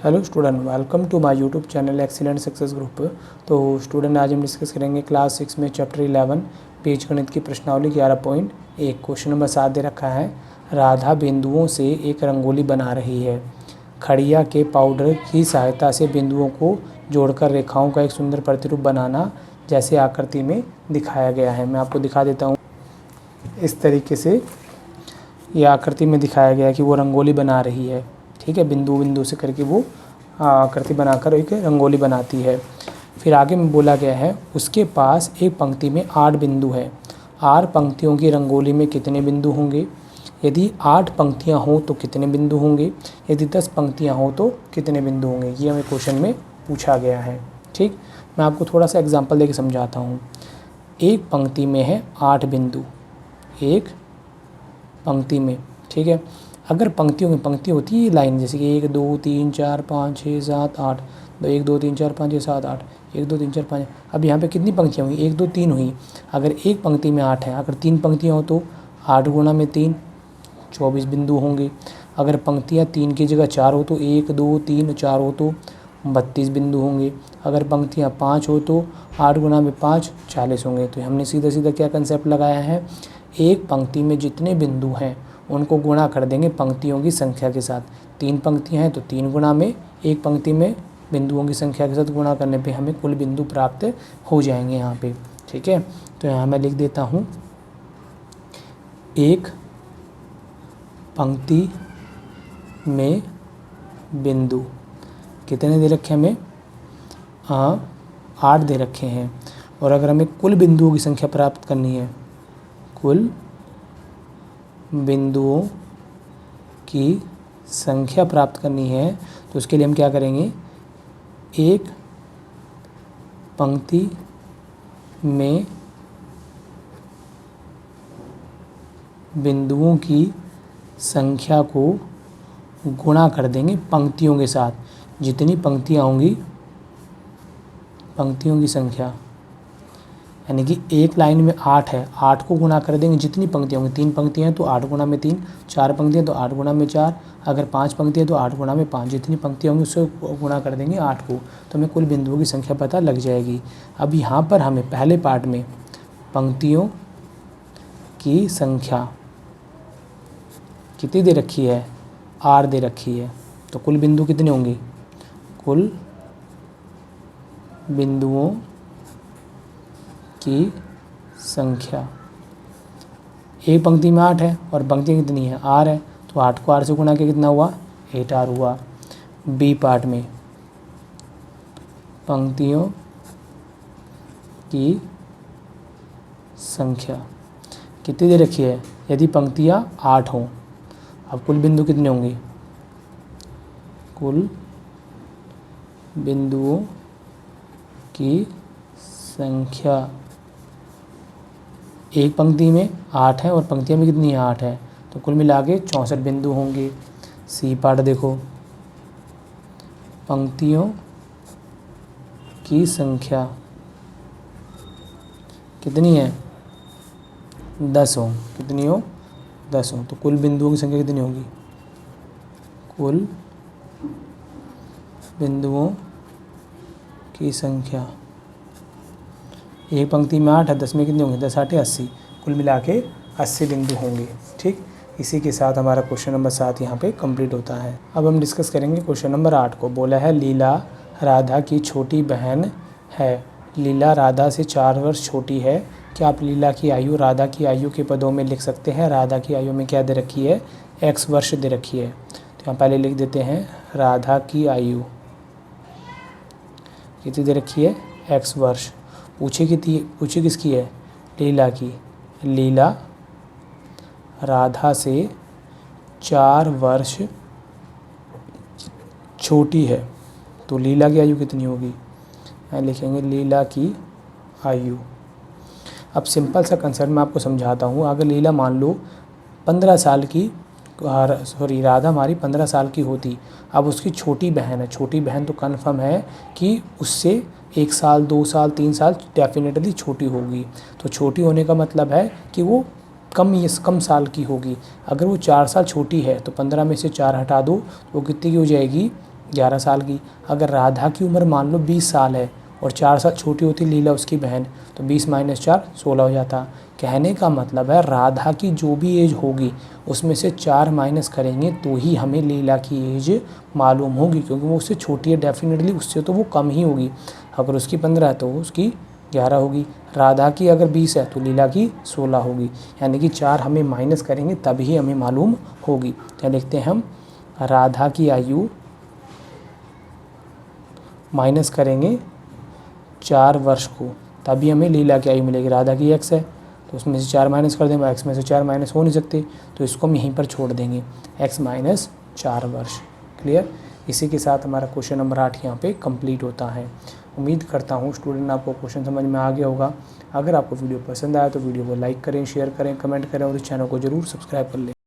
Hello student, welcome to my YouTube channel excellent success group. तो student, आज हम discuss करेंगे क्लास 6 में चैप्टर 11 बीज गणित की प्रश्नावली 11.1। क्वेश्चन नंबर 7 दे रखा है। राधा बिंदुओं से एक रंगोली बना रही है। खड़िया के पाउडर की सहायता से बिंदुओं को जोड़कर रेखाओं का एक सुंदर प्रतिरूप बनाना जैसे आकृति में दिखाया गया है। मैं आपको दिखा देता हूँ। इस तरीके से यह आकृति में दिखाया गया है कि वो रंगोली बना रही है। ठीक है, बिंदु बिंदु से करके वो आकृति बनाकर एक रंगोली बनाती है। फिर आगे में बोला गया है, उसके पास एक पंक्ति में 8 बिंदु है। 8 पंक्तियों की रंगोली में कितने बिंदु होंगे? यदि 8 पंक्तियां हों तो कितने बिंदु होंगे? यदि 10 पंक्तियां हों तो कितने बिंदु होंगे? ये हमें क्वेश्चन में पूछा गया है। ठीक, मैं आपको थोड़ा सा एग्जाम्पल देकर समझाता हूँ। एक पंक्ति में है 8 बिंदु, एक पंक्ति में। ठीक है, अगर पंक्तियों में पंक्ति होती है लाइन, जैसे कि 1 2 3 4 5 6 7 8, 1 2 3 4 5 6 7 8, 1 2 3 4 5। अब यहाँ पे कितनी पंक्तियाँ हुई? 1 2 3 हुई। अगर एक पंक्ति में 8 है, अगर 3 पंक्तियाँ हो तो 8 गुणा में 3 24 बिंदु होंगे। अगर पंक्तियाँ 3 की जगह 4 हो तो 1 2 3 4 हो तो 32 बिंदु होंगे। अगर पंक्तियाँ 5 हो तो 8 गुणा में 5 40 होंगे। तो हमने सीधा सीधा क्या कंसेप्ट लगाया है, एक पंक्ति में जितने बिंदु हैं उनको गुणा कर देंगे पंक्तियों की संख्या के साथ। 3 पंक्तियां हैं तो 3 गुणा में एक पंक्ति में बिंदुओं की संख्या के साथ गुणा करने पे हमें कुल बिंदु प्राप्त हो जाएंगे यहाँ पे। ठीक है, तो यहाँ मैं लिख देता हूँ, एक पंक्ति में बिंदु कितने दे रखे हमें? 8 दे रखे हैं। और अगर हमें कुल बिंदुओं की संख्या प्राप्त करनी है, कुल बिंदुओं की संख्या प्राप्त करनी है, तो उसके लिए हम क्या करेंगे, एक पंक्ति में बिंदुओं की संख्या को गुणा कर देंगे पंक्तियों के साथ। जितनी पंक्तियाँ होंगी, पंक्तियों की संख्या, यानी कि एक लाइन में 8 है, 8 को गुणा कर देंगे जितनी पंक्तियाँ होंगी। 3 पंक्तियाँ हैं तो 8 गुणा में 3, 4 पंक्तियाँ तो 8 गुणा में 4, अगर 5 पंक्तियाँ तो 8 गुणा में 5। जितनी पंक्तियाँ होंगी उससे गुणा कर देंगे 8 को, तो हमें कुल बिंदुओं की संख्या पता लग जाएगी। अब यहाँ पर हमें पहले पार्ट में पंक्तियों की संख्या कितनी दे रखी है? 8 दे रखी है। तो कुल बिंदु कितने होंगे? कुल बिंदुओं की संख्या, एक पंक्ति में 8 है और पंक्तियाँ कितनी है? 8 है, तो 8 को 8 से गुणा के कितना हुआ? 8R हुआ। बी पार्ट में पंक्तियों की संख्या कितनी दे रखी है? यदि पंक्तियाँ 8 हों, अब कुल बिंदु कितने होंगे? कुल बिंदुओं की संख्या, एक पंक्ति में 8 है और पंक्तियाँ में कितनी है? 8 है, तो कुल मिला के 64 बिंदु होंगे। सी पार्ट देखो, पंक्तियों की संख्या कितनी है? 10 हो। कितनी हो? 10 हो। तो कुल बिंदुओं की संख्या कितनी होगी? कुल बिंदुओं की संख्या, एक पंक्ति में 8 है, 10 में कितने होंगे? 10 8 80, कुल मिला के 80 बिंदु होंगे। ठीक, इसी के साथ हमारा क्वेश्चन नंबर 7 यहाँ पे कंप्लीट होता है। अब हम डिस्कस करेंगे क्वेश्चन नंबर 8 को। बोला है, लीला राधा की छोटी बहन है। लीला राधा से 4 वर्ष छोटी है। क्या आप लीला की आयु राधा की आयु के पदों में लिख सकते हैं? राधा की आयु में क्या दे रखी है? x वर्ष दे रखी है। तो यहाँ पहले लिख देते हैं, राधा की आयु कितनी दे रखी है? x वर्ष। पूछे किसकी है? लीला की। लीला राधा से 4 वर्ष छोटी है, तो लीला की आयु कितनी होगी? यहाँ लिखेंगे लीला की आयु। अब सिंपल सा कंसेप्ट मैं आपको समझाता हूँ। अगर लीला मान लो 15 साल की, राधा हमारी 15 साल की होती, अब उसकी छोटी बहन है। छोटी बहन तो कन्फर्म है कि उससे 1 साल 2 साल 3 साल डेफिनेटली छोटी होगी। तो छोटी होने का मतलब है कि वो कम साल की होगी। अगर वो 4 साल छोटी है तो 15 में से 4 हटा दो, वो कितनी की हो जाएगी? 11 साल की। अगर राधा की उम्र मान लो 20 साल है और 4 साल छोटी होती लीला उसकी बहन, तो 20 - 4 16 हो जाता। कहने का मतलब है राधा की जो भी एज होगी उसमें से 4 माइनस करेंगे तो ही हमें लीला की एज मालूम होगी, क्योंकि वो उससे छोटी है डेफिनेटली, उससे तो वो कम ही होगी। अगर उसकी 15 है तो उसकी 11 होगी। राधा की अगर 20 है तो लीला की 16 होगी। यानी कि 4 हमें माइनस करेंगे तभी हमें मालूम होगी। क्या लिखते हैं हम, राधा की आयु माइनस करेंगे 4 वर्ष को, तभी हमें लीला की आयु मिलेगी। राधा की x है तो उसमें से 4 माइनस कर देंगे, x में से 4 माइनस हो नहीं सकते, तो इसको हम यहीं पर छोड़ देंगे, x - 4 वर्ष। क्लियर। इसी के साथ हमारा क्वेश्चन नंबर 8 यहाँ पे कंप्लीट होता है। उम्मीद करता हूँ स्टूडेंट आपको क्वेश्चन समझ में आ गया होगा। अगर आपको वीडियो पसंद आया तो वीडियो को लाइक करें, शेयर करें, कमेंट करें और इस चैनल को जरूर सब्सक्राइब कर लें।